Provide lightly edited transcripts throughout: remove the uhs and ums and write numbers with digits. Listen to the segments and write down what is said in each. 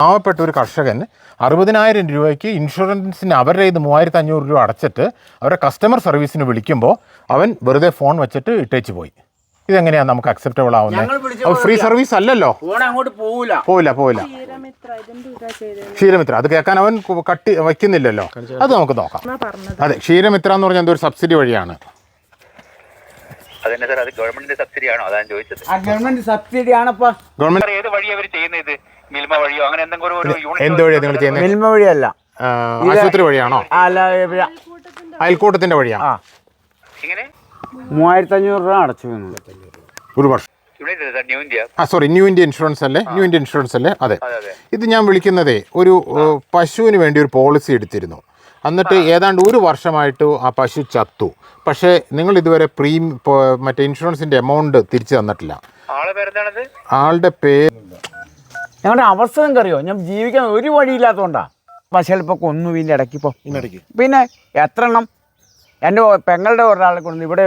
പാവപ്പെട്ട ഒരു കർഷകൻ 60,000 രൂപയ്ക്ക് ഇൻഷുറൻസിന് അവരുടെ ഇത് 3,500 രൂപ അടച്ചിട്ട് അവരുടെ കസ്റ്റമർ സർവീസിന് വിളിക്കുമ്പോൾ അവൻ വെറുതെ ഫോൺ വെച്ചിട്ട് ഇട്ടേച്ച് പോയി. ഇതെങ്ങനെയാണ് നമുക്ക് അക്സെപ്റ്റബിൾ ആവുന്നത്? ഫ്രീ സർവീസ് അല്ലല്ലോ. പോവില്ല. ക്ഷീരമിത്ര അത് കേൾക്കാൻ അവൻ കട്ടി വയ്ക്കുന്നില്ലല്ലോ. അത് നമുക്ക് നോക്കാം. അതെ, ക്ഷീരമിത്ര എന്ന് പറഞ്ഞാൽ എന്തൊരു സബ്സിഡി വഴിയാണ്. ഗവൺമെന്റ് സബ്സിഡി ആണോ? അതാണ് ചോദിച്ചത്. Government subsidy ആണപ്പോ. ഗവൺമെന്റ് ഏത് വഴി അവർ ചെയ്യുന്നത്? മിൽമ വഴിയോ അങ്ങനെ എന്തെങ്കിലും എന്ത് വഴിയാണ് നിങ്ങൾ ചെയ്യുന്നത്? മിൽമ വഴിയല്ല, ആശുപത്രി വഴിയാണോ? അല്ല, അയൽക്കൂട്ടത്തിന്റെ വഴിയാണ്. 3,500 രൂപ അടച്ചു ഒരു വർഷം. ന്യൂ ഇന്ത്യ ഇൻഷുറൻസ് അല്ലേ? അതെ. ഇത് ഞാൻ വിളിക്കുന്നതേ ഒരു പശുവിന് വേണ്ടി ഒരു പോളിസി എടുത്തിരുന്നു. എന്നിട്ട് ഏതാണ്ട് ഒരു വർഷമായിട്ട് ആ പശു ചത്തു. പക്ഷേ നിങ്ങൾ ഇതുവരെ മറ്റേ ഇൻഷുറൻസിന്റെ എമൗണ്ട് തിരിച്ചു തന്നിട്ടില്ല. ആളുടെ പേര് ഞങ്ങളുടെ അവസ്ഥ നിങ്ങൾക്കറിയോ? ഞാൻ ജീവിക്കാൻ ഒരു വഴിയില്ലാത്തതുകൊണ്ടാ. പശുക്കൾ ഇപ്പോൾ കൊന്നുവിൻ്റെ ഇടയ്ക്കിപ്പോൾ പിന്നെ എത്ര എണ്ണം എൻ്റെ പെങ്ങളുടെ ഒരാളെ കൊണ്ട് ഇവിടെ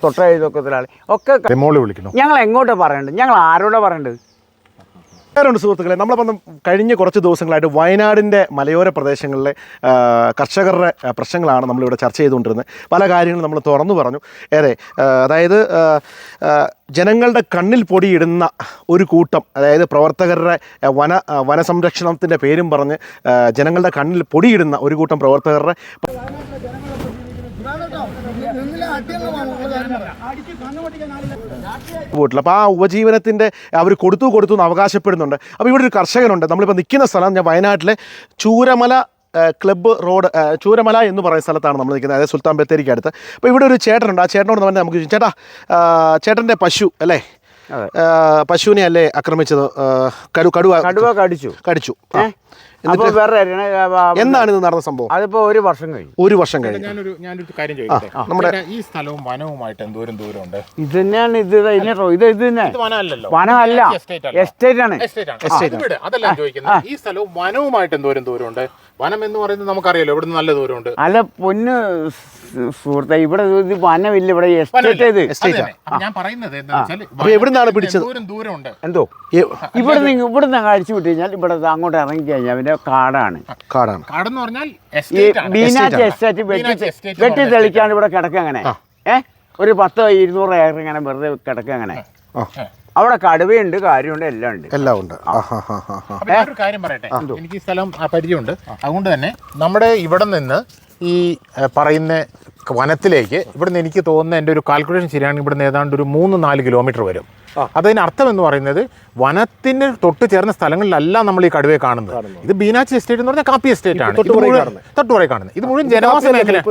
തൊട്ടൊക്കെ ഒരാൾ ഒക്കെ വിളിക്കണം. ഞങ്ങൾ എങ്ങോട്ടാണ് പറയേണ്ടത്? ഞങ്ങൾ ആരോടാണ് പറയേണ്ടത്? ഉണ്ട് സുഹൃത്തുക്കളെ, നമ്മളിപ്പം കഴിഞ്ഞ കുറച്ച് ദിവസങ്ങളായിട്ട് വയനാടിൻ്റെ മലയോര പ്രദേശങ്ങളിലെ കർഷകരുടെ പ്രശ്നങ്ങളാണ് നമ്മളിവിടെ ചർച്ച ചെയ്തുകൊണ്ടിരുന്നത്. പല കാര്യങ്ങളും നമ്മൾ തുറന്നു പറഞ്ഞു. അതായത് ജനങ്ങളുടെ കണ്ണിൽ പൊടിയിടുന്ന ഒരു കൂട്ടം, അതായത് പ്രവർത്തകരുടെ വനസംരക്ഷണത്തിൻ്റെ പേരും പറഞ്ഞ് ജനങ്ങളുടെ കണ്ണിൽ പൊടിയിടുന്ന ഒരു കൂട്ടം പ്രവർത്തകരുടെ പോയിട്ടില്ല. അപ്പോൾ ആ ഉപജീവനത്തിൻ്റെ അവർ കൊടുത്തു എന്ന് അവകാശപ്പെടുന്നുണ്ട്. അപ്പോൾ ഇവിടെ ഒരു കർഷകനുണ്ട്. നമ്മളിപ്പോൾ നിൽക്കുന്ന സ്ഥലം ഞാൻ വയനാട്ടിലെ ചൂരമല ക്ലബ്ബ് റോഡ്, ചൂരമല എന്ന് പറയുന്ന സ്ഥലത്താണ് നമ്മൾ നിൽക്കുന്നത്, അതായത് സുൽത്താൻ ബത്തേരിക്ക് അടുത്ത്. അപ്പോൾ ഇവിടെ ഒരു ചേട്ടനുണ്ട്. ആ ചേട്ടനോട് തന്നെ നമുക്ക് ചേട്ടൻ്റെ പശു അല്ലേ, പശുവിനെ അല്ലേ ആക്രമിച്ചത്? കടുവ കടിച്ചു. എന്താണ് ഇത് നടന്ന സംഭവം? അതിപ്പോ ഒരു വർഷം കഴിഞ്ഞു. ഞാനൊരു കാര്യം ചോദിക്കട്ടെ, നമ്മുടെ ഈ സ്ഥലവും വനവുമായിട്ട് എന്തോരം ദൂരമുണ്ട്? ഇത് തന്നെയാണ്. ഇത് തന്നെ വനമല്ല, എസ്റ്റേറ്റ് ആണ്. അതെല്ലാം ചോദിക്കുന്നത്. ഈ സ്ഥലവും വനവുമായിട്ട് എന്തോരം ദൂരമുണ്ട്? വനം എന്ന് പറയുന്നത് നമുക്കറിയാലോ, ഇവിടെ നല്ല ദൂരമുണ്ട്. അല്ല പൊന്ന് സുഹൃത്തെ, ഇവിടെ വനമില്ല, ഇവിടെ എസ്റ്റേറ്റ്. ഞാൻ പറയുന്നത് എവിടുന്നാണ് പിടിച്ചത്? എന്തോ ഇവിടുന്ന് കഴിച്ചു വിട്ട് കഴിഞ്ഞാൽ ഇവിടെ അങ്ങോട്ട് ഇറങ്ങി കഴിഞ്ഞാൽ പിന്നെ കാടെന്ന് പറഞ്ഞാൽ ബീനാച്ച് എസ്റ്റേറ്റ് വെട്ടി തെളിക്കാണ്ട് ഇവിടെ കിടക്കുക. അങ്ങനെ ഒരു 10-200 ഏക്കർ ഇങ്ങനെ വെറുതെ കിടക്കുക. അങ്ങനെ അവിടെ കടുവയുണ്ട്, കാര്യമുണ്ട്, എല്ലാം ഉണ്ട്. ഒരു കാര്യം പറയട്ടെ, എനിക്ക് ഈ സ്ഥലം പരിചയമുണ്ട്. അതുകൊണ്ട് തന്നെ നമ്മുടെ ഇവിടെ നിന്ന് ഈ പറയുന്ന വനത്തിലേക്ക് ഇവിടുന്ന് എനിക്ക് തോന്നുന്ന എൻ്റെ ഒരു കാൽക്കുലേഷൻ ശരിയാണെങ്കിൽ ഇവിടുന്ന് ഏതാണ്ട് ഒരു 3-4 കിലോമീറ്റർ വരും. അതിനർത്ഥം എന്ന് പറയുന്നത് വനത്തിന് തൊട്ട് ചേർന്ന സ്ഥലങ്ങളിലല്ല നമ്മൾ ഈ കടുവയെ കാണുന്നത്. ഇത് ബീനാച്ചി എസ്റ്റേറ്റ് എന്ന് പറഞ്ഞാൽ കാപ്പി എസ്റ്റേറ്റ് ആണ് തൊട്ടുപുറകെ കാണുന്നത്. ഇത് മുഴുവൻ ജനവാസ മേഖലയാണ്.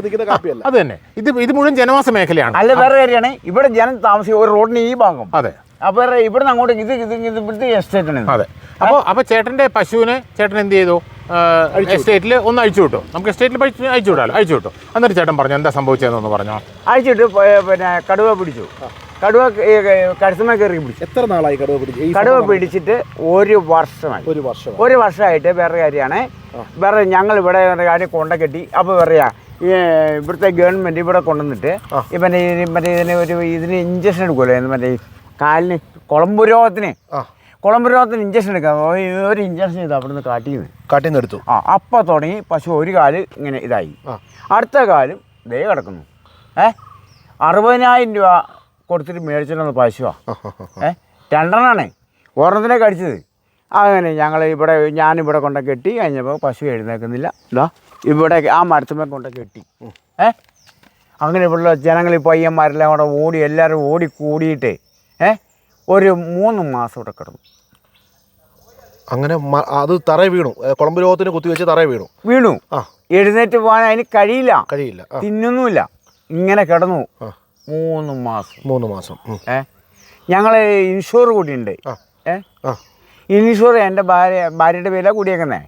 അത് തന്നെ, ഇത് മുഴുവൻ ജനവാസ മേഖലയാണ്. അല്ല, വേറെ കാര്യമാണ്, ഇവിടെ ജനം താമസിക്കും ഒരു റോഡിന് ഈ ഭാഗം. അതെ, അപ്പൊ ഇവിടുന്ന് അങ്ങോട്ട് ഇവിടുത്തെ എസ്റ്റേറ്റ് ആണ്. അതെ. അപ്പോൾ ചേട്ടൻ്റെ പശുവിനെ ചേട്ടൻ എന്ത് ചെയ്തു? എസ്റ്റേറ്റിൽ ഒന്ന് അഴിച്ചു വിട്ടു. നമുക്ക് എസ്റ്റേറ്റിൽ അഴിച്ചു വിട്ടു. എന്നിട്ട് ചേട്ടൻ പറഞ്ഞു എന്താ സംഭവിച്ചതെന്നൊന്ന് പറഞ്ഞോ. അഴിച്ചിട്ട് പിന്നെ കടുവ പിടിച്ചു. കടുവ കരുസമ കയറി പിടിച്ചു. എത്ര നാളായി കടുവ പിടിച്ചിട്ട്? ഒരു വർഷമായിട്ട്. വേറെ കാര്യമാണ്, ഞങ്ങൾ ഇവിടെ കാര്യം കൊണ്ടക്കെട്ടി. അപ്പോൾ പറയാ ഇവിടുത്തെ ഗവൺമെൻറ് ഇവിടെ കൊണ്ടുവന്നിട്ട് മറ്റേ ഇതിന് ഇഞ്ചക്ഷൻ എടുക്കുമല്ലോ, മറ്റേ കാലിന് കുളമ്പ് രോഗത്തിന് ഇഞ്ചക്ഷൻ എടുക്കാം. ഒരു ഇഞ്ചക്ഷൻ ചെയ്ത് അവിടെ നിന്ന് കാട്ടിന്ന് എടുത്തു. അപ്പം തുടങ്ങി പശു ഒരു കാല് ഇങ്ങനെ ഇതായി, അടുത്ത കാലും ദേ കിടക്കുന്നു. 60,000 രൂപ കൊടുത്തിട്ട് മേടിച്ചിട്ടുള്ള പശുവാണ്. 2 ഒരെണ്ണത്തിനെ കടിച്ചത്. അങ്ങനെ ഞാനിവിടെ കൊണ്ട കെട്ടി കഴിഞ്ഞപ്പോൾ പശു എഴുന്നേൽക്കുന്നില്ല. ഇവിടെ ആ മരത്തുമ്മ കൊണ്ട കെട്ടി. അങ്ങനെ ഇവിടെ ജനങ്ങൾ പയ്യന്മാരെല്ലാം കൂടെ എല്ലാവരും കൂടിയിട്ട് ഒരു 3 മാസം ഇവിടെ കിടന്നു. അങ്ങനെ അത് തറ വീണു, കുളമ്പ് രോഗത്തിന് കുത്തിവെച്ച് തറ വീണു. എഴുന്നേറ്റ് പോകാൻ അതിന് കഴിയില്ല, തിന്നുന്നില്ല. ഇങ്ങനെ കിടന്നു 3 മാസം. ഞങ്ങൾ ഇൻഷുർ കൂടിയുണ്ട്. ഇൻഷുർ എൻ്റെ ഭാര്യയുടെ പേരിലാണ് കൂടിയേക്കുന്നത്.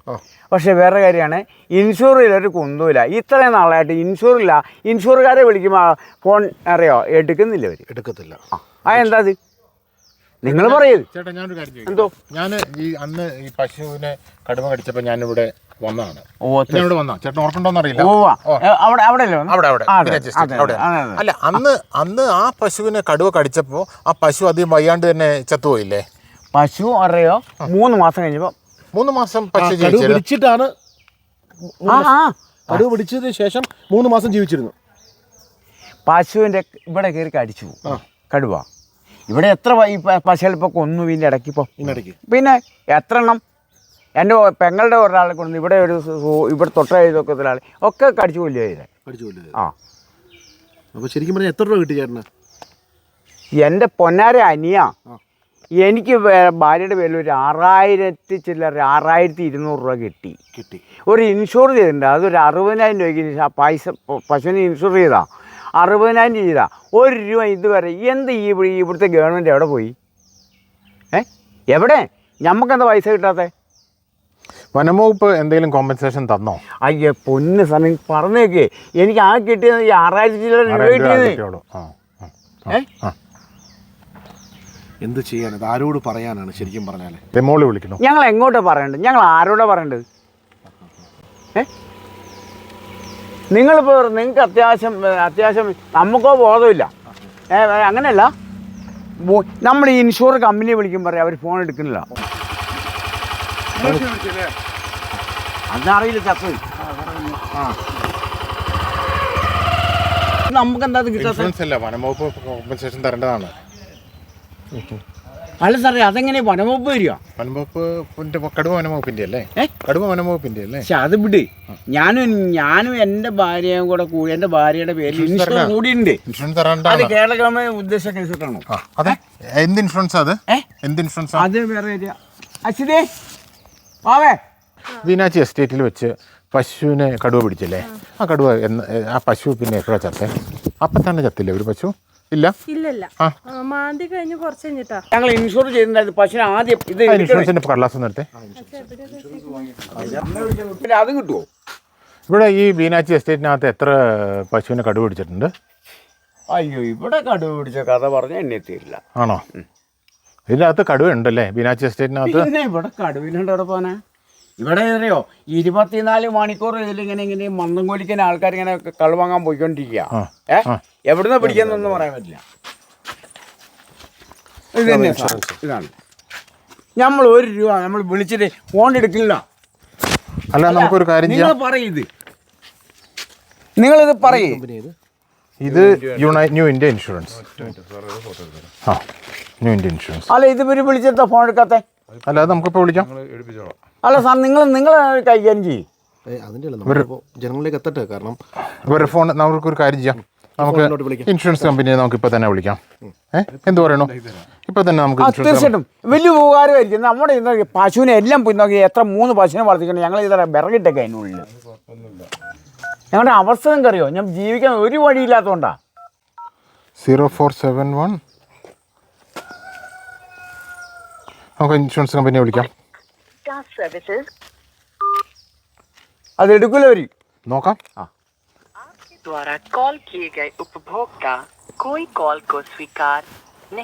പക്ഷെ വേറെ കാര്യമാണ്, ഇൻഷുറിലൊരു കുന്തമില്ല. ഇത്രയും നാളായിട്ട് ഇൻഷുറുകാരെ വിളിക്കുമ്പോൾ ഫോൺ അറിയോ എടുക്കത്തില്ല. അതെന്താ അത്? നിങ്ങൾ പറയത് ചേട്ടാ. ഞാനൊരു കാര്യം ചോദിച്ചു. അന്ന് ഈ പശുവിനെ കടുവ കടിച്ചപ്പോൾ ഞാനിവിടെ വന്നതാണ്. ചേട്ടൻ ഓർക്കുണ്ടോന്ന് അറിയില്ല. അല്ല, അന്ന് ആ പശുവിനെ കടുവ കടിച്ചപ്പോൾ ആ പശു അധികം വയ്യാണ്ട് തന്നെ ചത്തുപോയില്ലേ? പശു അറിയോ 3 മാസം കഴിഞ്ഞപ്പോൾ 3 മാസം പശു കടുവ ജീവിച്ചത്. പിടിച്ചിട്ടാണ് കടുവ പിടിച്ചതിന് ശേഷം 3 മാസം ജീവിച്ചിരുന്നു. പശുവിൻ്റെ ഇവിടെ കയറി കടിച്ചു കടുവ. ഇവിടെ എത്ര പശുക്കളിപ്പോൾ കൊന്നു ഇതിൻ്റെ ഇടയ്ക്കിപ്പോൾ. ഇതിനിടയ്ക്ക് പിന്നെ എത്ര എണ്ണം എൻ്റെ പെങ്ങളുടെ ഒരാളെ കൊണ്ട് ഇവിടെ ഒരു ഇവിടെ തൊട്ട ഇതൊക്കെ ഒരാൾ ഒക്കെ കടിച്ചു കൊല്ലുക ചെയ്തേ. കടിച്ചു കൊല്ലുന്നത്. ആ അപ്പോൾ ശരിക്കും പറഞ്ഞാൽ എത്ര രൂപ കിട്ടി ചേട്ടന്? എൻ്റെ പൊന്നാര അനിയ എനിക്ക് ഭാര്യയുടെ പേരിൽ ഒരു 6,200 രൂപ കിട്ടി. ഒരു ഇൻഷുർ ചെയ്തിട്ടുണ്ട്. അതൊരു 60,000 രൂപയ്ക്ക് ആ പൈസ പശുവിനെ ഇൻഷുർ ചെയ്താൽ 60,000 ചെയ്താൽ 1 രൂപ ഇതുവരെ എന്ത് ഇവിടുത്തെ ഗവൺമെൻറ് എവിടെ പോയി? എവിടെ? നമുക്കെന്താ പൈസ കിട്ടാത്തത്? വനംവകുപ്പ് എന്തെങ്കിലും കോമ്പൻസേഷൻ തന്നോ? അയ്യോ പൊന്ന് സമയം പറഞ്ഞേക്കേ, എനിക്ക് ആ കിട്ടിയത് 6,000 രൂപ കിട്ടിയത്. എന്ത് ചെയ്യാനത്? ആരോട് പറയാനാണ് ശരിക്കും പറഞ്ഞാൽ? മോളി വിളിക്കണോ? ഞങ്ങൾ എങ്ങോട്ടാണ് പറയേണ്ടത്? ഞങ്ങൾ ആരോടാണ് പറയേണ്ടത്? നിങ്ങളിപ്പോൾ നിങ്ങൾക്ക് അത്യാവശ്യം നമുക്കോ ബോധമില്ല. അങ്ങനെയല്ല, നമ്മൾ ഈ ഇൻഷുർ കമ്പനി വിളിക്കും പറയാം, അവർ ഫോൺ എടുക്കുന്നില്ല. അതറിയില്ല ചത്ത്. നമുക്കെന്താ കിട്ടാത്ത? വനംവകുപ്പ് കോമ്പൻസേഷൻ തരേണ്ടതാണ്. അല്ല സാറേ, അതെങ്ങനെ വനംവകുപ്പ് വരിക? വനംവകുപ്പിന്റെ കടുവ വനംവകുപ്പിന്റെ അല്ലേ? കടുവ വനംവകുപ്പിന്റെ അല്ലേ? പക്ഷെ അത് വിട്. ഞാനും എൻ്റെ ഭാര്യയും കൂടെ കൂടി എൻ്റെ ഭാര്യയുടെ പേരിൽ ഇൻഷുറൻസ് കൂടിയുണ്ട്. ഇൻഷുറൻസ് തരേണ്ട. അത് കേരള ഗവൺമെന്റ് ഉദ്ദേശിച്ച കേസിട്ടാണോ? അതെ. എന്ത് ഇൻഷുറൻസ്? അത് എന്ത് ഇൻഷുറൻസ്? അത് വേറെ അശ്വതി ആവേ. വീനാച്ചി എസ്റ്റേറ്റിൽ വെച്ച് പശുവിനെ കടുവ പിടിച്ചില്ലേ? ആ കടുവ ആ പശു പിന്നെ എപ്പോഴാ ചത്തേ? അപ്പം തന്നെ ചത്തില്ലേ ഒരു പശു? ഇല്ല ഇല്ലല്ല, മാന്തി കഴിഞ്ഞ് കുറച്ച് കഴിഞ്ഞിട്ടാ ഞങ്ങൾ ഇൻഷുർ ചെയ്തിട്ടുണ്ടായിരുന്നു പശുവിനെ. ആദ്യം ഇത് ഇൻഷുറൻസിന്റെ കടലാസ് നേരത്തെ പിന്നെ അത് കിട്ടുമോ? ഇവിടെ ഈ വീനാച്ചി എസ്റ്റേറ്റിനകത്ത് എത്ര പശുവിനെ കടുവ പിടിച്ചിട്ടുണ്ട്? അയ്യോ, ഇവിടെ കടുവ പിടിച്ച കഥ പറഞ്ഞാൽ എന്നെ എത്തിയില്ല. ആണോ? ഇതിനകത്ത് കടുവ ഉണ്ടല്ലേ വീനാച്ചി എസ്റ്റേറ്റിനകത്ത്? പിന്നെ ഇവിടെ കടുവിനുണ്ട്. അവിടെ പോനെ ഇവിടെ അറിയോ 24 മണിക്കൂർ ഇതിലിങ്ങനെ മന്ദം കൊലിക്കാൻ ആൾക്കാർ ഇങ്ങനെ കള് വാങ്ങാൻ പോയിക്കൊണ്ടിരിക്കുക. എവിടുന്ന് പിടിക്കാന്നൊന്നും പറയാൻ പറ്റില്ല. ഇത് തന്നെ ഇതാണ്. നമ്മൾ 1 രൂപ നമ്മൾ വിളിച്ചിട്ട് ഫോൺ എടുക്കില്ല. അല്ല, നമുക്കൊരു കാര്യം ചെയ്യാം. നിങ്ങളിത് പറയേ. ഇത് new India insurance. New India insurance. അല്ല, ഇത് ഇവര് വിളിച്ചെടുത്ത ഫോൺ എടുക്കാത്ത? അല്ല, അത് നമുക്കിപ്പോൾ വിളിക്കാം. അല്ല സാർ, നിങ്ങൾ കൈകാര്യം ചെയ്യും. അതിൻ്റെ ജനങ്ങളിലേക്ക് എത്തട്ടെ. കാരണം ഇവരുടെ ഫോൺ നമുക്കൊരു കാര്യം ചെയ്യാം. നമുക്ക് ഇൻഷുറൻസ് കമ്പനിയെ നമുക്കിപ്പോൾ തന്നെ വിളിക്കാം. എന്ത് പറയണോ? ഇപ്പോൾ തന്നെ നമുക്ക് തീർച്ചയായിട്ടും വലിയ ഉപകാരമായിരിക്കും. നമ്മുടെ ഇന്ന് പശുവിനെ എല്ലാം പോയി നോക്കി എത്ര 3 പശുവിനെ വളർത്തിക്കണം. ഞങ്ങൾ ഇതര വിറകിട്ടൊക്കെ അതിനുള്ളിൽ. ഞങ്ങളുടെ അവസ്ഥ നിങ്ങൾക്ക് അറിയോ? ഞാൻ ജീവിക്കാൻ ഒരു വഴിയില്ലാത്തതുകൊണ്ടാണ്. 0471 നമുക്ക് ഇൻഷുറൻസ് കമ്പനിയെ വിളിക്കാം. അത് എടുക്കൂല അവര്. നോക്കാം.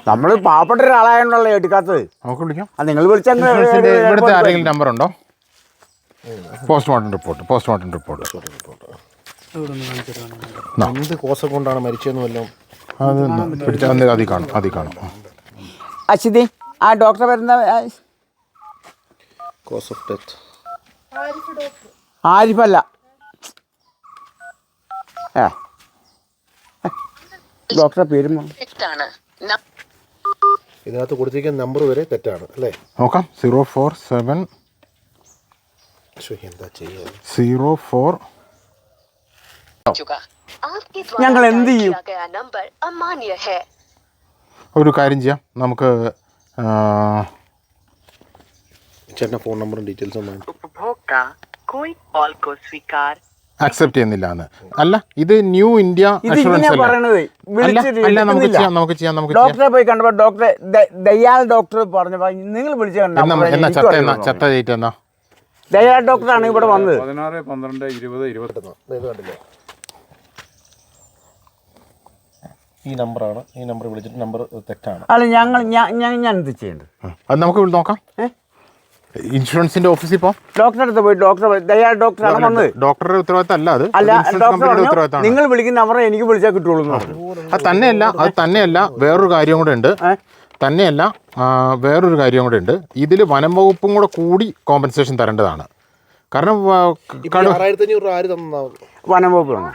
നമ്മൾ പാവപ്പെട്ട ഒരാളായോണ്ടല്ലേ എടുക്കാത്തത്. നമുക്ക് വിളിക്കാം. നിങ്ങൾ വിളിച്ചാൽ ഇവിടുത്തെ ആരെങ്കിലും നമ്പർ ഉണ്ടോ? Postmortem report. എന്ത് കോസം കൊണ്ടാണ് മരിച്ചതെന്ന് വല്ലതും അത് പിടിച്ചാൽ അതിൽ കാണും. അശ്വതി, ആ ഡോക്ടർ വരുന്ന കോസ് ഓഫ് ഡെത്ത് ആരിഫല്ല. ഡോക്ടറെ പേരും ഇതിനകത്ത് കൊടുത്തിരിക്കുന്ന നമ്പർ വരെ തെറ്റാണ് അല്ലേ? നോക്കാം. 047 എന്താ ചെയ്യുക? 04. ഞങ്ങൾ എന്ത് ചെയ്യും? ഒരു കാര്യം ചെയ്യാം. നമുക്ക് ചേട്ടൻ്റെ ഫോൺ നമ്പറും ഡീറ്റെയിൽസും അക്സെപ്റ്റ് ചെയ്യുന്നില്ല എന്ന്. അല്ല, ഇത് ന്യൂ ഇന്ത്യ ഇൻഷുറൻസ് ഡോക്ടറെ പോയി കണ്ടപ്പോൾ ഡോക്ടറെ ദയാൽ ഡോക്ടർ പറഞ്ഞപ്പോൾ നിങ്ങൾ വിളിച്ചു ചത്ത ഡേറ്റ് എന്നാ? ദയാൽ ഡോക്ടറാണ് ഇവിടെ വന്നത്. 16, 12, 20, 21. ഈ നമ്പറാണ്. ഈ നമ്പർ വിളിച്ചിട്ട് നമ്പർ തെറ്റാണ്. അല്ല, ഞാൻ എന്ത് ചെയ്യേണ്ടത്? അത് നമുക്ക് നോക്കാം. ഇൻഷുറൻസിന്റെ ഓഫീസിൽ പോ. ഡോക്ടറെ അടുത്ത് പോയി ദയാൽ ഡോക്ടറാണ് വന്നത്. ഡോക്ടറുടെ ഉത്തരവാദിത്തം അല്ല അത്. അല്ല, ഡോക്ടർ നിങ്ങൾ വിളിക്കുന്ന നമ്പർ എനിക്ക് വിളിച്ചാൽ കിട്ടുള്ളൂ. അത് തന്നെയല്ല വേറൊരു കാര്യം കൂടെ ഉണ്ട്. തന്നെയല്ല വേറൊരു കാര്യം കൂടെ ഉണ്ട്. ഇതിൽ വനം വകുപ്പും കൂടി കോമ്പൻസേഷൻ തരേണ്ടതാണ്. കാരണം 6500 രൂപ ആര് തന്നാവും? വനംവകുപ്പ് വേണം.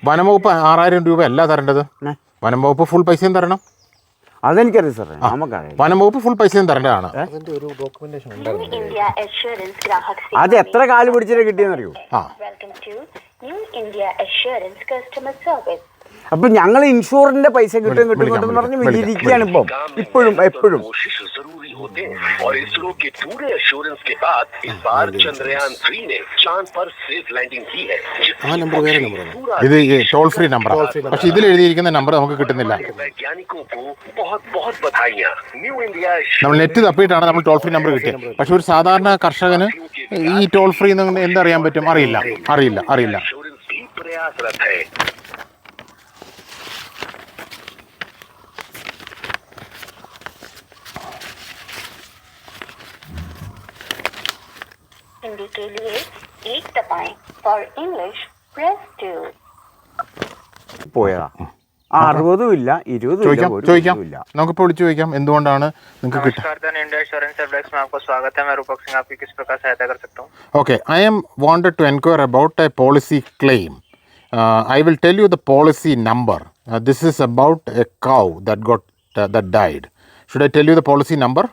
വനംവകുപ്പ് 6000 രൂപ അല്ല തരേണ്ടത്. വനം വകുപ്പ് ഫുൾ പൈസയും തരണം. അതെനിക്കറിയാം സാറേ, നമുക്കറിയാം. വനം വകുപ്പ് ഫുൾ പൈസയും തരേണ്ടതാണ്. അത് എത്ര കാല് പിടിച്ചിട്ട് കിട്ടിയെന്നറിയോ? അപ്പൊ ഞങ്ങൾ ഇൻഷുറൻസിന്റെ പൈസ കിട്ടും എന്ന് പറഞ്ഞ് വിചാരിക്കുകയാണ് ഇപ്പോഴും എപ്പോഴും. और इसरो के पूरे एश्योरेंस के बाद इस बार चंद्रयान 3 ने चांद पर सेफ लैंडिंग की है. ഇത് ടോൾ ഫ്രീ നമ്പറാണ്. പക്ഷെ ഇതിൽ എഴുതിയിരിക്കുന്ന നമ്പർ നമുക്ക് കിട്ടുന്നില്ല. वैज्ञानिकों को बहुत बहुत बधाइयां. न्यू इंडिया നമ്മൾ നെറ്റ് തപ്പിയിട്ടാണ് നമ്മൾ ടോൾ ഫ്രീ നമ്പർ കിട്ടിയത്. പക്ഷെ ഒരു സാധാരണ കർഷകന് ഈ ടോൾ ഫ്രീ എന്തറിയാൻ പറ്റും? അറിയില്ല. एश्योरेंस भी प्रयासरत है. हिंदी के लिए 1 दबाएं और इंग्लिश प्रेस 2. പോയതാ. 60 ഇല്ല, 20 ചോദിക്കാം. നമുക്കിപ്പോൾ വിളിച്ചു ചോദിക്കാം എന്തുകൊണ്ടാണ് നിങ്ങൾക്ക് കിട്ടുക. इंडिया इंश्योरेंस सर्विस में आपको स्वागत है. मैं रूपक सिंह आपकी किस प्रकार सहायता कर सकता हूँ? Okay, I am wanted to inquire about a policy claim. I will tell you the policy number. This is about a cow that died. Should I tell you the policy number?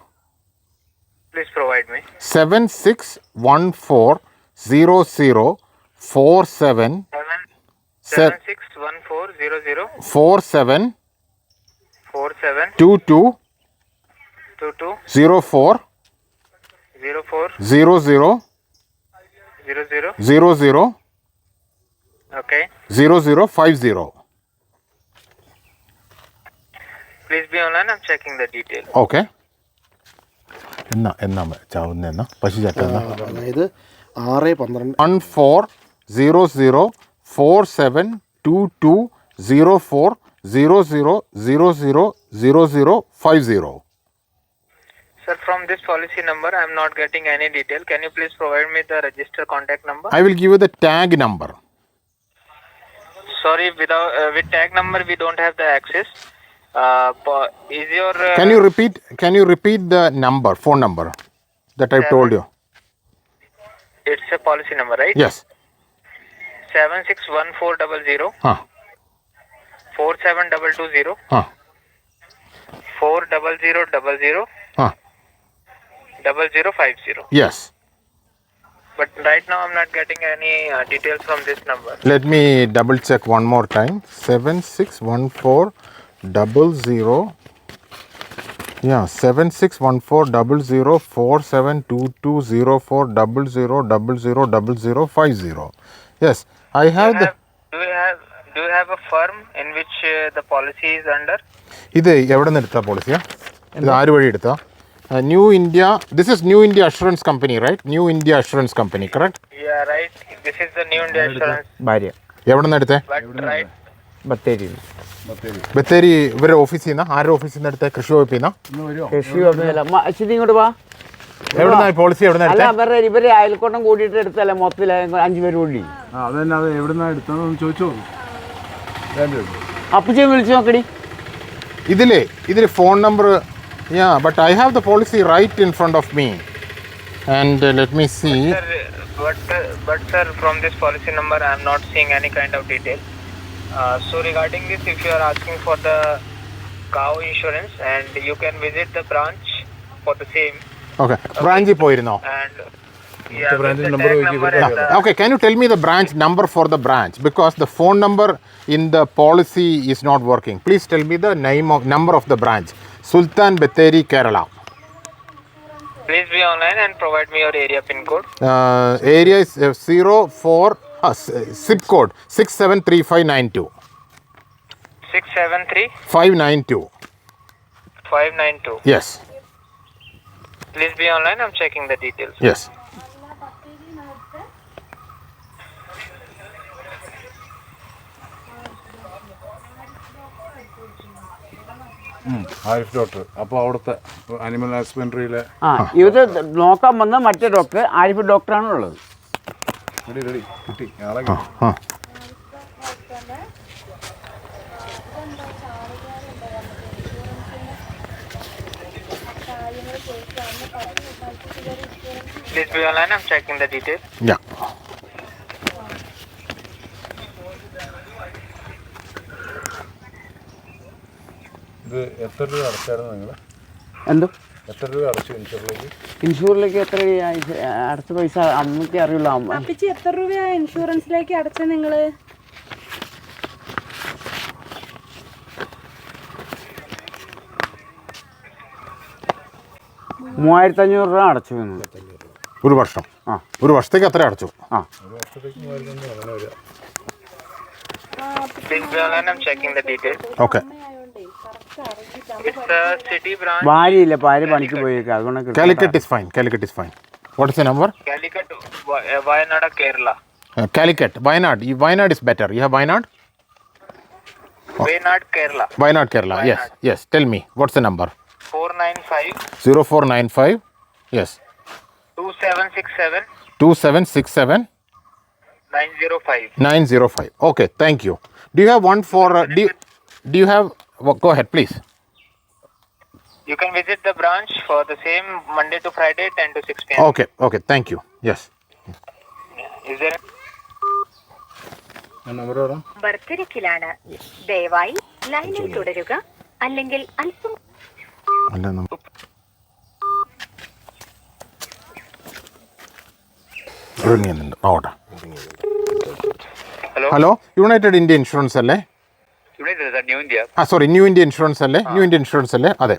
Please provide me. 76140047 761400 47 47 22 22 04 04 00 00 00 okay. 0050. Please be online. I'm checking the detail. Okay. എന്നാ ചാവുന്ന പശു ചട്ടെന്നാ അതായത് 6-12 140047220400000050. Sir, from this policy number, I am not getting any detail. Can you please provide me the register contact number? I will give you the tag number. Sorry, with tag number we don't have the access. Is your Can you repeat the phone number that I told you? It's a policy number, right? Yes. 761400 47220 40000 0050. Yes. But right now I'm not getting any details from this number. Let me double check one more time. 761400 76140047220400000050. Yes, I have Do you have a firm in which the policy is under? ഇത് എവിടെ നിന്ന് എടുത്ത പോളിസിയാ? ഇത് ആര് വഴി എടുത്താ? New India. This is new India assurance company, right? New India assurance company, correct? Yeah, right. This is the New India Insurance. ഭാര്യ എവിടെ നിന്ന് എടുത്തേ? But right. ബത്തേരി ബത്തേരി. ഇവരുടെ ഓഫീസിൽ നിന്ന്? ആരുടെ ഓഫീസിൽ നിന്ന് എടുത്തേ? കൃഷി വകുപ്പിൽ നിന്നാ? കൃഷി വകുപ്പില്ല. അശ്വതി ഇങ്ങോട്ട് വാ. എവിടെ നിന്നാ പോളിസി? എവിടെ നിന്ന് അല്ല, എടുത്തേ? ഇവരെ അയൽക്കൂട്ടം കൂടിയിട്ട് എടുത്തല്ലേ മൊത്തത്തിൽ 5 പേര് കൂടി. അതന്നെ, അത് എവിടുന്നാ എടുത്തതെന്ന് ചോദിച്ചോ. അപ്പച്ചൻ വിളിച്ചു നോക്കടി. ഇതിലെ phone number. But I have the policy right in front of me. And let me see. But sir, from this policy number I am not seeing any kind of detail. So regarding this, if you are asking for the cow insurance, and you can visit the branch for the same. Okay. Branchil പോയിരുന്നോ? And yeah, branch number Okay, can you tell me the branch number for the branch? Because the phone number in the policy is not working. Please tell me the number of the branch. Sultan Bathery, Kerala. Please be online and provide me your area pin code. Area is 04 zip code 673592. 673 592. 592. Yes. Please be online. I'm checking the details. Yes. Arif doctor. അപ്പോൾ അവിടുത്തെ animal ഹസ്ബൻഡറിയിലെ ഇത് നോക്കാൻ വന്ന മറ്റേ doctor Arif ഡോക്ടറാണ് ഉള്ളത്. Ready കിട്ടി ആളെ Please be online. I'm checking the details. Yeah. ഇത് എത്ര രൂപ അടച്ചായിരുന്നു നിങ്ങൾ? എന്തോ എത്ര രൂപ അടച്ചു ഇൻഷുറിലേക്ക്? ഇൻഷൂറിലേക്ക് എത്ര അടുത്ത പൈസ അമ്മയ്ക്ക് അറിയുള്ളൂ. അപ്പിച്ചി എത്ര രൂപയാ ഇൻഷുറൻസിലേക്ക് അടച്ച നിങ്ങള്? 3500 രൂപ അടച്ചു. ഒരു വർഷം? ആ, ഒരു വർഷത്തേക്ക് അത്ര അടച്ചു? ആ. Please be online. I'm checking the details. ഓക്കെ. It's a city branch. ഭാര്യയില്ല, ഭാര്യ പണിക്ക് പോയേക്കുക, അതുകൊണ്ട് Calicut is fine. Calicut is fine. What is the number? Calicut, Wayanada, Kerala. Calicut. Wayanad. ഈ Wayanad is better. You have Wayanad? Wayanad, Kerala. Wayanad Kerala. Yes yes. Tell me what's the number? 495 0495. Yes. 2767 2767 905. 905. Okay, thank you. Do you have one for, do you have, go ahead, please. You can visit the branch for the same Monday to Friday, 10 to 6 p.m. Okay, okay, thank you. Yes. Is there? Number പറ. ബർത്തിരക്കിലാണ്. ദയവായി ലൈനിൽ തുടരുക, അല്ലെങ്കിൽ അല്പം അല്ല നോട്ടെ. Hello, United India insurance അല്ലേ? New India. Sorry, new India insurance അല്ലേ? ന്യൂ ഇന്ത്യ ഇൻഷുറൻസ് അല്ലേ? അതെ.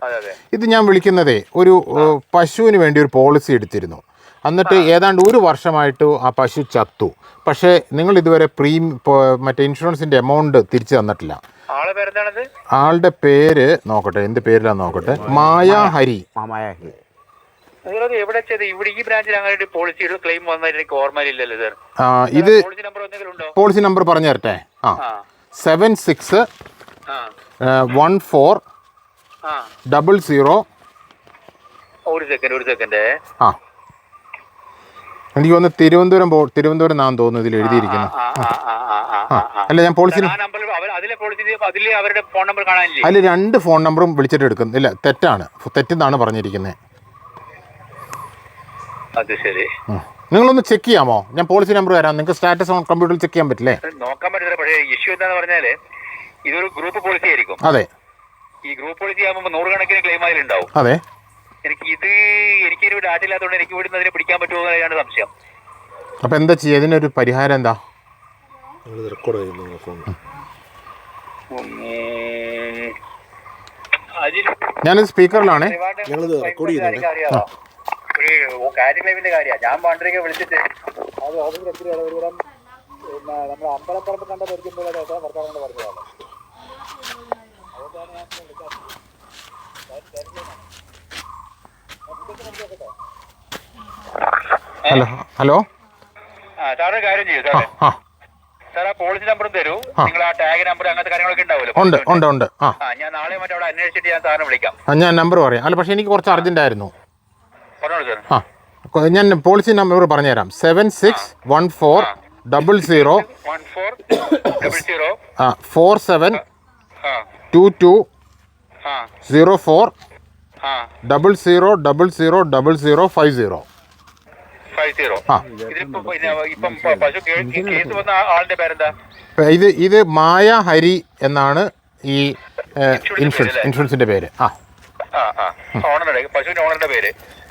ഇത് ഞാൻ വിളിക്കുന്നതേ ഒരു പശുവിന് വേണ്ടി ഒരു പോളിസി എടുത്തിരുന്നു. എന്നിട്ട് ഏതാണ്ട് ഒരു വർഷമായിട്ട് ആ പശു ചത്തു. പക്ഷേ നിങ്ങൾ ഇതുവരെ മറ്റേ ഇൻഷുറൻസിൻ്റെ എമൗണ്ട് തിരിച്ചു തന്നിട്ടില്ല. ആളുടെ പേര് നോക്കട്ടെ, എന്ത് പേരിലാന്ന് നോക്കട്ടെ. മായാ ഹരി. എവിടെ ഇവിടെ ഈ ബ്രാഞ്ചിൽ അങ്ങനെ പോളിസിയുടെ ക്ലെയിം വന്നതിന് എനിക്ക് ഓർമ്മയില്ലല്ലോ സാർ. ഇത് പോളിസി നമ്പർ പറഞ്ഞു തരട്ടെ. 761400. ഒരു സെക്കൻഡ്. എനിക്ക് തോന്നുന്നു തിരുവനന്തപുരം എന്നാന്ന് തോന്നുന്നു ഇതിൽ എഴുതിയിരിക്കുന്നത്. അല്ല, ഞാൻ പോളിസി അവരുടെ ഫോൺ നമ്പർ കാണാനില്ലേ? അതിൽ 2 ഫോൺ നമ്പറും വിളിച്ചിട്ട് എടുക്കുന്നില്ല. തെറ്റെന്നാണ് പറഞ്ഞിരിക്കുന്നത്. അത് ശരി. നിങ്ങളൊന്ന് ചെക്ക് ചെയ്യാമോ? ഞാൻ പോളിസി നമ്പർ തരാം. നിങ്ങൾക്ക് സ്റ്റാറ്റസ് ഓൺ കമ്പ്യൂട്ടറിൽ ചെക്ക് ചെയ്യാൻ പറ്റില്ലേ? നോക്കാൻ പറ്റില്ല. പക്ഷേ ഇഷ്യൂ എന്താന്ന് പറഞ്ഞാല് ഇതൊരു ഗ്രൂപ്പ് പോളിസി ആയിരിക്കും. അതെ. ഈ ഗ്രൂപ്പ് പോളിസി ആകുമ്പോൾ 100 കണക്കിന് ക്ലെയിം അതിലുണ്ടാവും. അതെ. എനിക്കൊരു ഡാറ്റ ഇല്ലാത്തതുകൊണ്ട് എനിക്ക് ഇവിടുന്ന് അതിനെ പിടിക്കാൻ പറ്റുമോ എന്നാണ് സംശയം. അപ്പൊ എന്താ ചെയ്യുക? ഇതിനൊരു പരിഹാരം എന്താ? ഞാനിത് സ്പീക്കറിലാണേ. ഒരു കാര്യം ക്ലെയിമിന്റെ കാര്യമാണ്. ഞാൻ പണ്ടൊക്കെ വിളിച്ചിട്ട് നമ്മൾ അമ്പലപ്പുറത്ത് കണ്ട പരിചയമുള്ള ഭർത്താവിനോട് പറഞ്ഞതാണ്. ഹലോ. സാറ് കാര്യം ചെയ്യൂ സാറേ. സാർ ആ പോളിസി നമ്പറും തരൂ. നിങ്ങൾ ആ ടാഗ് നമ്പർ അങ്ങനത്തെ കാര്യങ്ങളൊക്കെ ഉണ്ടാവുമല്ലോ. ഉണ്ട്. ഞാൻ നാളെ മറ്റേ അവിടെ അന്വേഷിച്ചിട്ട് ഞാൻ സാറിനെ വിളിക്കാം. ഞാൻ നമ്പർ പറയാം. അല്ല, പക്ഷെ എനിക്ക് കുറച്ച് അർജന്റ് ആയിരുന്നു. പറഞ്ഞോളൂ സാർ. ഞാൻ പോളിസി നമ്പർ പറഞ്ഞുതരാം. 761400 472204 000050. ഇത് മായ ഹരി എന്നാണ് ഈ ഇൻഷുറൻസിന്റെ പേര്.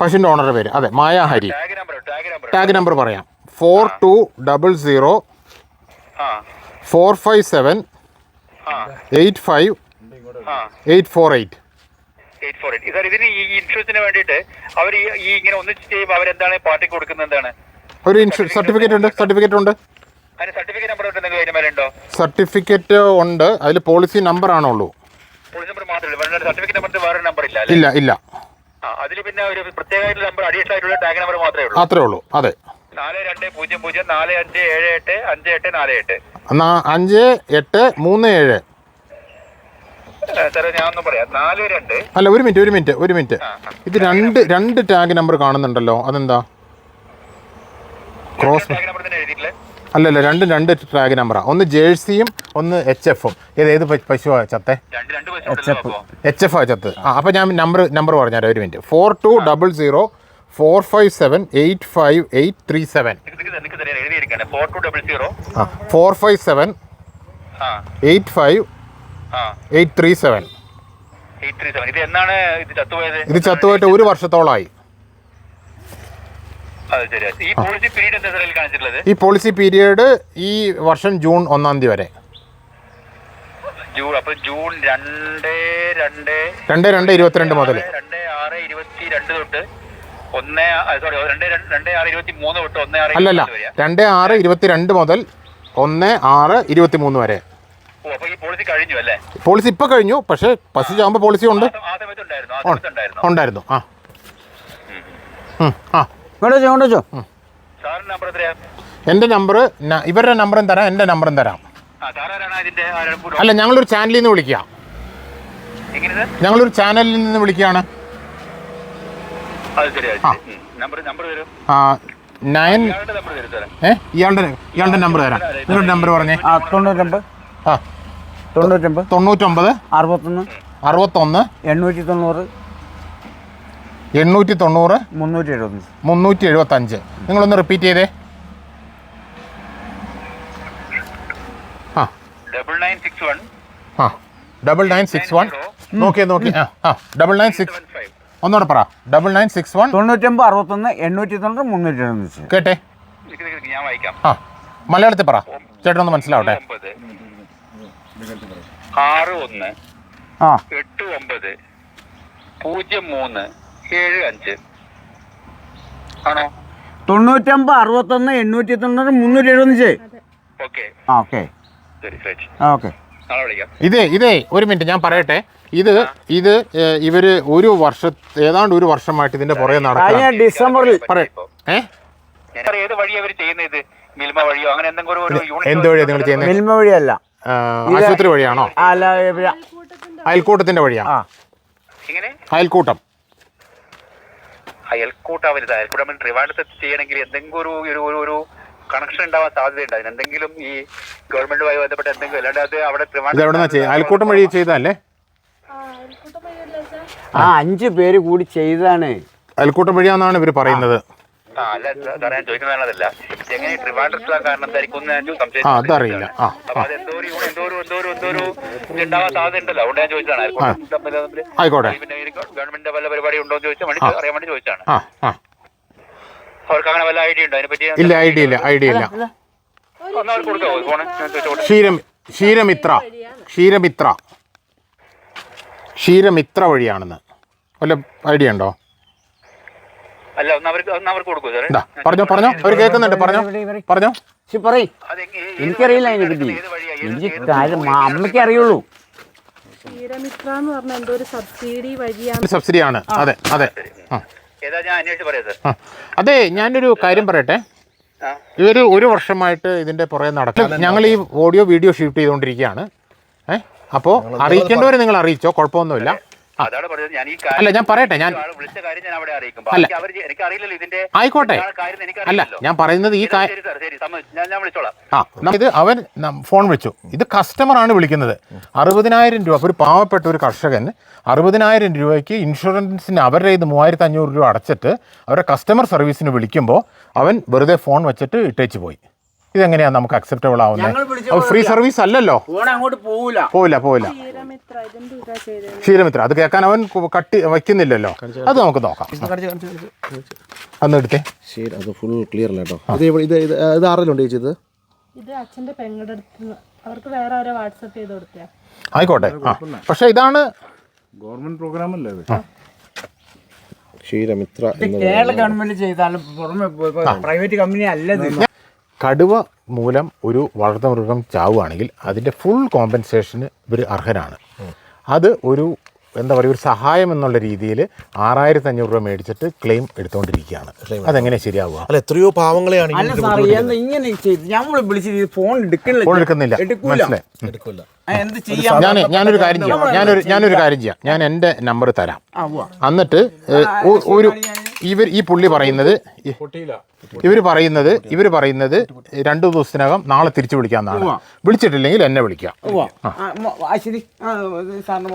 പശുവിന്റെ ഓണറുടെ പേര്. അതെ, മായ ഹരി. ടാഗ് നമ്പർ പറയാം. 4200 457 85848. ഇതിന് ഈ ഇൻഷുറൻസിന് വേണ്ടിയിട്ട് അവർ ഈ ഇങ്ങനെ ഒന്നിച്ച് ചെയ്യുമ്പോൾ അവരെന്താണ് പാർട്ടിക്ക് കൊടുക്കുന്നത്? എന്താണ് ഒരു ഇൻഷുറൻസ് സർട്ടിഫിക്കറ്റ് ഉണ്ട്. അതിന് സർട്ടിഫിക്കറ്റ് നമ്പർ ഉണ്ടോ? സർട്ടിഫിക്കറ്റ് ഉണ്ട്. അതിൽ പോളിസി നമ്പർ ആണുള്ളൂ. പോളിസി നമ്പർ മാത്രമല്ല, സർട്ടിഫിക്കറ്റ് നമ്പർ വേറെ നമ്പർ ഇല്ല. ഇല്ല. അതിൽ പിന്നെ ഒരു പ്രത്യേകമായിട്ടുള്ള നമ്പർ അഡീഷണൽ ആയിട്ടുള്ള ടാഗ് നമ്പർ മാത്രമേ ഉള്ളൂ. അത്രേ ഉള്ളൂ. അതെ. 4200 4578 5848. 5837. സാറേ ഞാൻ ഒന്നും പറയാം. 42. അല്ല, ഒരു മിനിറ്റ്. ഇത് രണ്ട് ടാഗ് നമ്പർ കാണുന്നുണ്ടല്ലോ. അതെന്താ? ക്രോസ്. അല്ലല്ല, രണ്ട് ടാഗ് നമ്പറാണ്. ഒന്ന് ജേഴ്സിയും ഒന്ന് HF-ഉം. ഏത് പശുവാണ് ചത്തെ? HF ചത്ത്. അപ്പോൾ ഞാൻ നമ്പർ പറഞ്ഞുതരാം, ഒരു മിനിറ്റ്. 4200 457 85837. 457 85837. ഇത് ചത്തുപോയിട്ട് 1 വർഷത്തോളമായി. ഈ പോളിസി പീരീഡ് ഈ വർഷം ജൂൺ 1 വരെ. ജൂൺ 2/2/22 മുതൽ 2/6/22 തൊട്ട് 2/6/23 തൊട്ട് 1/6 അല്ലല്ല 2/6/22 മുതൽ 1/6/23 വരെ. അപ്പോൾ ഈ പോളിസി കഴിഞ്ഞു അല്ലേ? പോളിസി ഇപ്പോൾ കഴിഞ്ഞു, പക്ഷേ പശു ചാകുമ്പോൾ പോളിസി ഉണ്ട്. ഉണ്ടായിരുന്നു. ആ കൊണ്ടുവച്ചോ. സാറിന്റെ നമ്പർ എത്രയാ? എൻ്റെ നമ്പർ ഇവരുടെ നമ്പറും തരാം, എൻ്റെ നമ്പറും തരാം. അല്ല, ഞങ്ങളൊരു ചാനലിൽ നിന്ന് വിളിക്കുക. ഞങ്ങളൊരു ചാനലിൽ നിന്ന് വിളിക്കുകയാണ്. ഇയാളുടെ നമ്പർ തരാം. നിങ്ങളുടെ നമ്പർ പറഞ്ഞേ. 99 99 61 61 890 890 375. നിങ്ങളൊന്ന് റിപ്പീറ്റ് ചെയ്തേ. 9961 നോക്കി 996 ഒന്നുകൂടെ പറ. 9961 99 61 890 375. കേട്ടെ. ഞാൻ വായിക്കാം. മലയാളത്തിൽ പറ, ചേട്ടനൊന്ന് മനസ്സിലാവട്ടെ. 61 89 0375 ആണോ? 99 61 890 375. ഓക്കെ ഓക്കെ ശരി ശരി, ഓക്കെ. നാളെ വിളിക്കാം. ഇതേ ഒരു മിനിറ്റ് ഞാൻ പറയട്ടെ. ഇത് ഇവര് ഏതാണ്ട് 1 വർഷമായിട്ട് ഇതിന്റെ പുറകെ നടക്കുക. ഡിസംബറിൽ ഏത് വഴിയാ അവർ ചെയ്യുന്നത്? മിൽമ വഴിയോ അങ്ങനെ എന്തെങ്കിലും ഒരു എന്ത് വഴിയാണ് നിങ്ങൾ ചെയ്യുന്നത്? മിൽമ വഴിയല്ല, ആശുപത്രി വഴിയാണോ? അല്ല, അയൽക്കൂട്ടത്തിന്റെ വഴിയാ. എങ്ങനെ അയൽക്കൂട്ടം അയൽക്കൂട്ടം ട്രിവാൻഡ്രത്ത് ചെയ്യണമെങ്കിൽ എന്തെങ്കിലും ഒരു കണക്ഷൻ ഉണ്ടാവാൻ സാധ്യതയുണ്ട്. അതിന് എന്തെങ്കിലും ഈ ഗവൺമെന്റുമായി ബന്ധപ്പെട്ട എന്തെങ്കിലും, അല്ലാണ്ട് അത് അവിടെ അയൽക്കൂട്ടം വഴി ചെയ്തല്ലേ? 5 പേര് കൂടി ചെയ്തതാണ്. അയൽക്കൂട്ടം വഴിയാണെന്നാണ് ഇവർ പറയുന്നത്. അല്ല സാറേ, ഞാൻ ചോദിക്കുന്നതല്ല. എങ്ങനെ ട്രിവാൻഡ്രത്തിലാ കാരണം എന്തായിരിക്കും അതറിയില്ല. ഉണ്ടാവാൻ സാധ്യത ഉണ്ടല്ലോ, അതുകൊണ്ട് ഞാൻ ചോദിച്ചതാണ്. ആയിക്കോട്ടെ. ഗവൺമെന്റിന്റെ വല്ല പരിപാടി ഉണ്ടോ എന്ന് ചോദിച്ചാൽ അറിയാൻ വേണ്ടി ചോദിച്ചാണ്. അവർക്ക് അങ്ങനെ വല്ല ഐഡിയ ഉണ്ടോ അതിനെ പറ്റി? ഇല്ല, ഐഡിയ ഇല്ല. അവർക്ക് കൊടുക്കാവോ ഫോണ്? ക്ഷീരമിത്ര വഴിയാണെന്ന് വല്ല ഐഡിയ ഉണ്ടോ? അല്ല, ഒന്ന് അവർക്ക് കൊടുക്കൂ സാറേ. പറഞ്ഞോ അവർ കേൾക്കുന്നുണ്ട്. പറഞ്ഞോ. എനിക്കറിയില്ല അതിനെ പറ്റി. എനിക്ക് അമ്മയ്ക്ക് അറിയുള്ളൂ. ക്ഷീരമിത്ര എന്ന് പറഞ്ഞാൽ എന്തോ ഒരു സബ്സിഡിയാണ്. അതെ. ഏതാ ഞാൻ അന്വേഷിച്ച് പറയാം സാർ. അതെ, ഞാനൊരു കാര്യം പറയട്ടെ. ഇവർ 1 വർഷമായിട്ട് ഇതിന്റെ പുറകെ നടക്കും. ഞങ്ങൾ ഈ ഓഡിയോ വീഡിയോ ഷൂട്ട് ചെയ്തുകൊണ്ടിരിക്കുകയാണ്. അപ്പോൾ അറിയിക്കേണ്ടവർ നിങ്ങൾ അറിയിച്ചോ, കുഴപ്പമൊന്നുമില്ല. അതാണ് പറഞ്ഞത്. ഞാൻ ഈ അല്ല, ഞാൻ പറയട്ടെ. ഞാൻ വിളിച്ച കാര്യം ഞാൻ അവിടെ അറിയിക്കും. എനിക്കറിയില്ലല്ലോ ഇതിന്റെ ആയിക്കോട്ടെ. അല്ല, ഞാൻ പറയുന്നത് ഈ ശരി ഞാൻ വിളിച്ചോളാം. ഇത് അവൻ ഫോൺ വിളിച്ചു. ഇത് കസ്റ്റമറാണ് വിളിക്കുന്നത്. 60,000 രൂപ. ഒരു പാവപ്പെട്ട ഒരു കർഷകൻ 60,000 രൂപയ്ക്ക് ഇൻഷുറൻസിന് അവരുടെ ഇത് 3,500 രൂപ അടച്ചിട്ട് അവരുടെ കസ്റ്റമർ സർവീസിന് വിളിക്കുമ്പോൾ അവൻ വെറുതെ ഫോൺ വെച്ചിട്ട് ഇട്ടേച്ച് പോയി. ഇതെങ്ങനെയാണ് നമുക്ക് അക്സെപ്റ്റബിൾ ആവുന്നത്? ഫ്രീ സർവീസ് അല്ലല്ലോ. അങ്ങോട്ട് പോവില്ല. ക്ഷീരമിത്ര അത് കേൾക്കാൻ അവൻ കട്ടി വയ്ക്കുന്നില്ലല്ലോ. അത് നമുക്ക് നോക്കാം. അന്ന് എടുത്തേ. അത് ഫുൾ ക്ലിയർ അല്ല കേട്ടോ. ഇത് ആരെല്ലാം ചെയ്തത്? ഇത് അച്ഛന്റെ പെങ്ങളുടെ അടുത്ത് അവർക്ക് വേറെ ആരോ വാട്സപ്പ് ചെയ്ത് കൊടുത്തേ. ആയിക്കോട്ടെ. പക്ഷെ ഇതാണ് ഗവൺമെന്റ് പ്രോഗ്രാം അല്ലേ ഇത്? ക്ഷീരമിത്ര കേരള ഗവൺമെന്റ് ചെയ്താലും പ്രൈവറ്റ് കമ്പനി അല്ലത്. കടുവ മൂലം ഒരു വളർത്തുമൃഗം ചാവുകയാണെങ്കിൽ അതിൻ്റെ ഫുൾ കോമ്പൻസേഷന് ഇവർ അർഹരാണ്. അത് ഒരു ഒരു സഹായം എന്നുള്ള രീതിയിൽ 6,500 രൂപ മേടിച്ചിട്ട് ക്ലെയിം എടുത്തുകൊണ്ടിരിക്കുകയാണ്. അതെങ്ങനെ ശരിയാവുക? അല്ല, എത്രയോ പാവങ്ങളെയാണ് ഇങ്ങനെ ഫോൺ എടുക്കുന്നില്ല. മനസ്സിലായി. ഞാനൊരു കാര്യം ചെയ്യാം. ഞാൻ എൻ്റെ നമ്പർ തരാം. എന്നിട്ട് ഈ പുള്ളി പറയുന്നത് ഇവർ പറയുന്നത് 2 ദിവസത്തിനകം നാളെ തിരിച്ചു വിളിക്കാമെന്നാണ്. വിളിച്ചിട്ടില്ലെങ്കിൽ എന്നെ വിളിക്കാം. ശരി സാറിന്